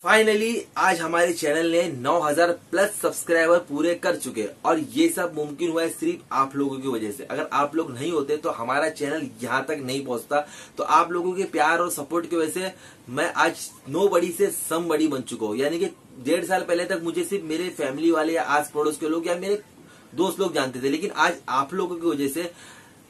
Finally आज हमारे channel ने 9000 प्लस सब्सक्राइबर पूरे कर चुके हैं और ये सब मुमकिन हुआ है सिर्फ आप लोगों की वजह से। अगर आप लोग नहीं होते तो हमारा चैनल यहाँ तक नहीं पहुँचता। तो आप लोगों के प्यार और सपोर्ट की वजह से मैं आज नो बड़ी से सम बड़ी बन चुका हूँ। यानी कि 1.5 साल पहले तक मुझे सिर्फ मेरे फैमिली वाले या आस पड़ोस के लोग या मेरे दोस्त लोग जानते थे, लेकिन आज आप लोगों की वजह से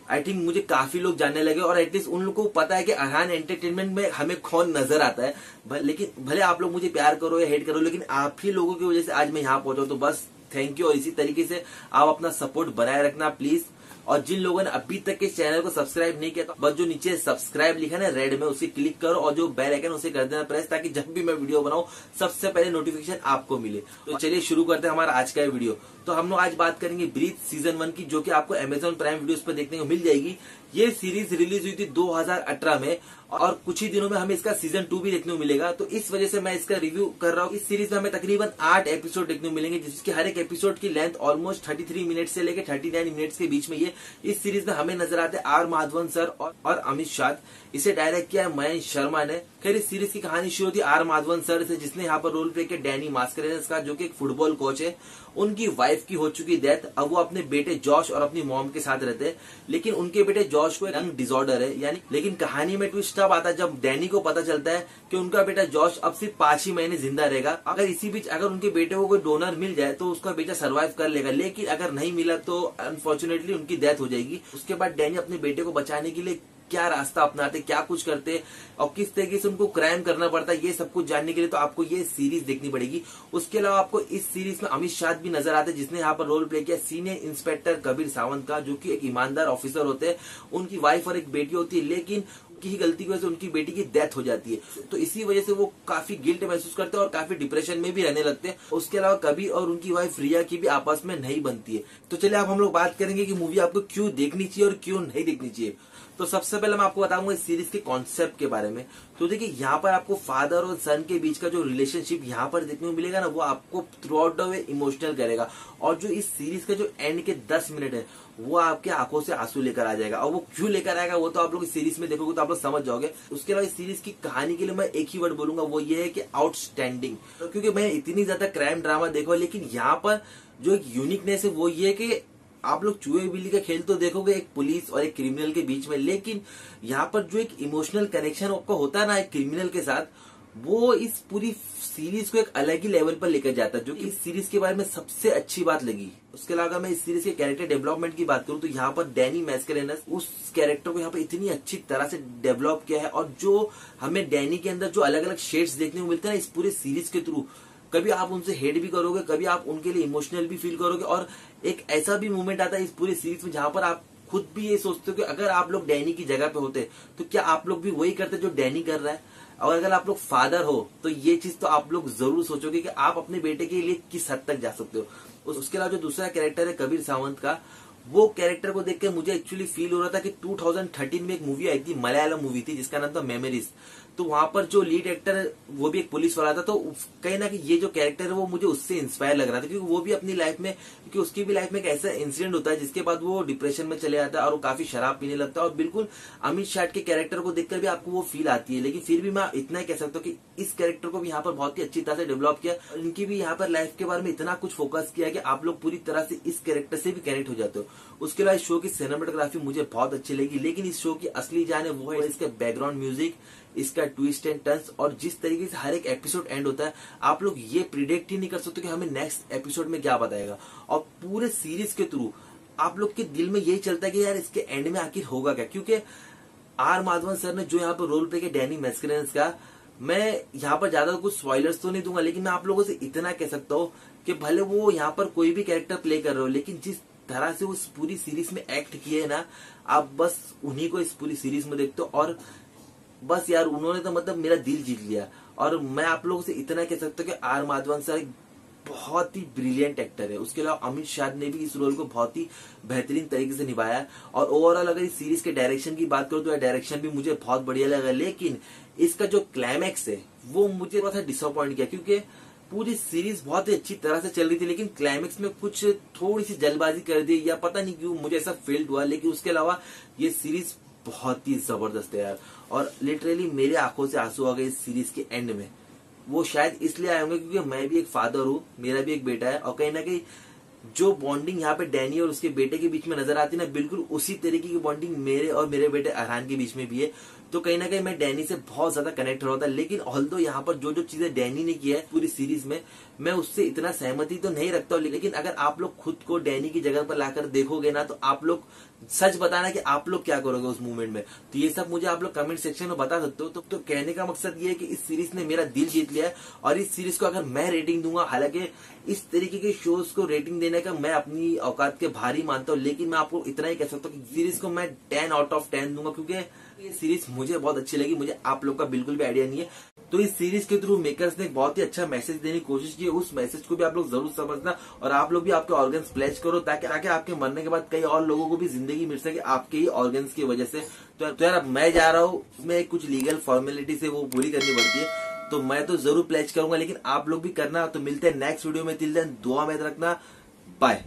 आई थिंक मुझे काफी लोग जानने लगे और एटलीस्ट उन लोगों को पता है कि अरहान एंटरटेनमेंट में हमें कौन नजर आता है। लेकिन भले आप लोग मुझे प्यार करो या हेट करो, लेकिन आप ही लोगों की वजह से आज मैं यहाँ पहुंचा। तो बस थैंक यू। और इसी तरीके से आप अपना सपोर्ट बनाए रखना प्लीज। और जिन लोगों ने अभी तक के चैनल को सब्सक्राइब नहीं किया तो बस जो नीचे सब्सक्राइब लिखा है ना रेड में, उसे क्लिक करो और जो बेल आइकन उसे कर देना प्रेस, ताकि जब भी मैं वीडियो बनाऊं सबसे पहले नोटिफिकेशन आपको मिले। तो चलिए शुरू करते हैं हमारा आज का वीडियो। तो हम लोग आज बात करेंगे ब्रीथ सीजन 1 की, जो कि आपको अमेजॉन प्राइम वीडियोस पर देखने को मिल जाएगी। ये सीरीज रिलीज हुई थी 2018 में और कुछ ही दिनों में हमें इसका सीजन 2 भी देखने को मिलेगा। तो इस वजह से मैं इसका रिव्यू कर रहा हूँ। इस सीरीज में हमें तकरीबन 8 एपिसोड देखने को मिलेंगे, जिसकी हर एक एपिसोड की लेंथ ऑलमोस्ट 33 मिनट से लेकर 39 मिनट्स के बीच में। ये इस सीरीज में हमें नजर आते हैं आर माधवन सर और अमित शाह। इसे डायरेक्ट किया है मयंक शर्मा ने। खैर इस सीरीज की कहानी शुरू होती है आर माधवन सर से, जिसने यहाँ पर रोल प्ले किया डैनी मास्करेनस का, जो कि एक फुटबॉल कोच है। उनकी वाइफ की हो चुकी डेथ। अब वो अपने बेटे जॉश और अपनी मॉम के साथ रहते हैं, लेकिन उनके बेटे जॉश को एक डिसऑर्डर है। यानी लेकिन कहानी में ट्विस्ट तब आता है जब डैनी को पता चलता है कि उनका बेटा जॉश अब सिर्फ 5 ही महीने जिंदा रहेगा। अगर इसी बीच अगर उनके बेटे को कोई डोनर मिल जाए तो उसका बेटा सर्वाइव कर लेगा, लेकिन अगर नहीं मिला तो अनफॉर्चुनेटली उनकी डेथ हो जाएगी। उसके बाद डैनी अपने बेटे को बचाने के लिए क्या रास्ता अपनाते, क्या कुछ करते और किस तरीके से उनको क्राइम करना पड़ता है, ये सब कुछ जानने के लिए तो आपको ये सीरीज देखनी पड़ेगी। उसके अलावा आपको इस सीरीज में अमित शाह भी नजर आते हैं, जिसने यहाँ पर रोल प्ले किया सीनियर इंस्पेक्टर कबीर सावंत का, जो कि एक ईमानदार ऑफिसर होते हैं। उनकी वाइफ और एक बेटी होती है, लेकिन की गलती की वजह से उनकी बेटी की डेथ हो जाती है। तो इसी वजह से वो काफी गिल्ट महसूस करते हैं और काफी डिप्रेशन में भी रहने लगते हैं। उसके अलावा कबीर और उनकी वाइफ रिया की भी आपस में नहीं बनती है। तो चलिए अब हम लोग बात करेंगे कि मूवी आपको क्यों देखनी चाहिए और क्यों नहीं देखनी चाहिए। तो सबसे पहले मैं आपको बताऊंगा इस सीरीज के कॉन्सेप्ट के बारे में। तो देखिए यहाँ पर आपको फादर और सन के बीच का जो रिलेशनशिप यहाँ पर देखने को मिलेगा ना, वो आपको through out the way emotional करेगा। और जो इस सीरीज का जो एंड के 10 मिनट है वो आपके आंखों से आंसू लेकर आ जाएगा। और वो क्यों लेकर आएगा वो तो आप लोग इस सीरीज में देखोगे तो आप लोग समझ जाओगे। उसके अलावा इस सीरीज की कहानी के लिए मैं एक ही वर्ड बोलूंगा, वो ये है कि आउटस्टैंडिंग। तो क्योंकि मैं इतनी ज्यादा क्राइम ड्रामा देखा, लेकिन यहाँ पर जो एक यूनिकनेस है वो ये है कि आप लोग चूहे बिल्ली का खेल तो देखोगे एक पुलिस और एक क्रिमिनल के बीच में, लेकिन यहाँ पर जो एक इमोशनल कनेक्शन आपका होता है ना एक क्रिमिनल के साथ, वो इस पूरी सीरीज को एक अलग ही लेवल पर लेकर जाता है, जो कि इस सीरीज के बारे में सबसे अच्छी बात लगी। उसके अलावा मैं इस सीरीज के कैरेक्टर डेवलपमेंट की बात करूं तो यहाँ पर डैनी मास्करेनस उस कैरेक्टर को यहाँ पर इतनी अच्छी तरह से डेवलप किया है। और जो हमें डैनी के अंदर जो अलग अलग शेड्स देखने को मिलते हैं इस पूरे सीरीज के थ्रू, कभी आप उनसे हेट भी करोगे, कभी आप उनके लिए इमोशनल भी फील करोगे। और एक ऐसा भी मोमेंट आता है इस पूरी सीरीज में जहां पर आप खुद भी ये सोचते हो कि अगर आप लोग डैनी की जगह पे होते तो क्या आप लोग भी वही करते जो डैनी कर रहा है। और अगर आप लोग फादर हो तो ये चीज तो आप लोग जरूर सोचोगे कि आप अपने बेटे के लिए किस हद तक जा सकते हो। उसके अलावा जो दूसरा कैरेक्टर है कबीर सावंत का, वो कैरेक्टर को देख के मुझे एक्चुअली फील हो रहा था कि 2013 में एक मूवी आई थी, मलयालम मूवी थी जिसका नाम था मेमोरीज। तो वहां पर जो लीड एक्टर है वो भी एक पुलिस वाला था। तो कहीं ना कहीं ये जो कैरेक्टर है वो मुझे उससे इंस्पायर लग रहा था, क्योंकि वो भी अपनी लाइफ में, क्योंकि उसकी भी लाइफ में एक ऐसा इंसिडेंट होता है जिसके बाद वो डिप्रेशन में चले जाता है और वो काफी शराब पीने लगता है। और बिल्कुल अमित शाह के कैरेक्टर को देखकर भी आपको वो फील आती है। लेकिन फिर भी मैं इतना ही कह सकता हूँ कि इस कैरेक्टर को भी यहाँ पर बहुत ही अच्छी तरह से डेवलप किया। इनकी भी यहाँ पर लाइफ के बारे में इतना कुछ फोकस किया कि आप लोग पूरी तरह से इस कैरेक्टर से भी कनेक्ट हो जाते हो। उसके अलावा इस शो की सिनेमेटोग्राफी मुझे बहुत अच्छी लगी, लेकिन इस शो की असली जान है वो है इसका बैकग्राउंड म्यूजिक, इसका ट्विस्ट एंड टर्न्स और जिस तरीके से हर एक एपिसोड एंड होता है, आप लोग ये प्रिडिक्ट ही नहीं कर सकते कि हमें नेक्स्ट एपिसोड में क्या बताएगा। और पूरे सीरीज के थ्रू आप लोग के दिल में यही चलता है कि यार इसके एंड में आखिर होगा क्या। क्योंकि आर माधवन सर ने जो यहाँ पर रोल प्ले किया डैनी मास्करेनस का, मैं यहाँ पर ज्यादा कुछ स्पॉयलर्स तो नहीं दूंगा, लेकिन मैं आप लोगों से इतना कह सकता हूँ कि भले वो यहाँ पर कोई भी कैरेक्टर प्ले कर रहे हो, लेकिन जिस तरह से उस पूरी सीरीज में एक्ट किए है ना, आप बस उन्हीं को इस पूरी सीरीज में देखते हो। और बस यार उन्होंने तो मतलब मेरा दिल जीत लिया। और मैं आप लोगों से इतना कह सकता हूँ कि आर माधवन सर एक बहुत ही ब्रिलियंट एक्टर है। उसके अलावा अमित शाह ने भी इस रोल को बहुत ही बेहतरीन तरीके से निभाया। और ओवरऑल अगर इस सीरीज के डायरेक्शन की बात करूँ तो डायरेक्शन भी मुझे बहुत बढ़िया लगा, लेकिन इसका जो क्लाइमैक्स है वो मुझे थोड़ा सा डिसअपॉइंट किया। क्योंकि पूरी सीरीज बहुत ही अच्छी तरह से चल रही थी, लेकिन क्लाइमेक्स में कुछ थोड़ी सी जल्दबाजी कर दी या पता नहीं क्यों मुझे ऐसा फील हुआ। लेकिन उसके अलावा ये सीरीज बहुत ही जबरदस्त है यार, और लिटरली मेरे आंखों से आंसू आ गए इस सीरीज के एंड में। वो शायद इसलिए आए होंगे क्योंकि मैं भी एक फादर हूँ, मेरा भी एक बेटा है, और कहीं ना कहीं जो बॉन्डिंग यहाँ पे डैनी और उसके बेटे के बीच में नजर आती है ना, बिल्कुल उसी तरीके की बॉन्डिंग मेरे और मेरे बेटे अरहान के बीच में भी है। तो कहीं ना कहीं मैं डैनी से बहुत ज्यादा कनेक्ट हो रहा था। लेकिन ऑल्दो यहाँ पर जो जो चीजें डैनी ने किया है पूरी सीरीज में, मैं उससे इतना सहमति तो नहीं रखता हूँ। लेकिन अगर आप लोग खुद को डैनी की जगह पर लाकर देखोगे ना, तो आप लोग सच बताना कि आप लोग क्या करोगे उस मूवमेंट में। तो ये सब मुझे आप लोग कमेंट सेक्शन में बता सकते हो। तो कहने का मकसद ये है कि इस सीरीज ने मेरा दिल जीत लिया है, और इस सीरीज को अगर मैं रेटिंग दूंगा, हालांकि इस तरीके के शोज को रेटिंग देने का मैं अपनी औकात के भारी मानता हूँ, लेकिन मैं आपको इतना ही कह सकता हूँ कि सीरीज को मैं 10 आउट ऑफ 10 दूंगा, क्योंकि ये सीरीज मुझे बहुत अच्छी लगी। मुझे आप लोग का बिल्कुल भी आइडिया नहीं है। तो इस सीरीज के थ्रू मेकर्स ने एक बहुत ही अच्छा मैसेज देने की कोशिश की है। उस मैसेज को भी आप लोग जरूर समझना, और आप लोग भी आपके ऑर्गन्स प्लेज करो, ताकि आपके मरने के बाद कई और लोगों को भी जिंदगी मिल सके आपके ही ऑर्गन्स की वजह से। तो यार अब मैं जा रहा हूँ, उसमें कुछ लीगल फॉर्मेलिटी से वो पूरी करनी पड़ती है, तो मैं तो जरूर प्लेज करूंगा, लेकिन आप लोग भी करना। तो मिलते हैं नेक्स्ट वीडियो में, तिल देन दुआ में रखना, बाय।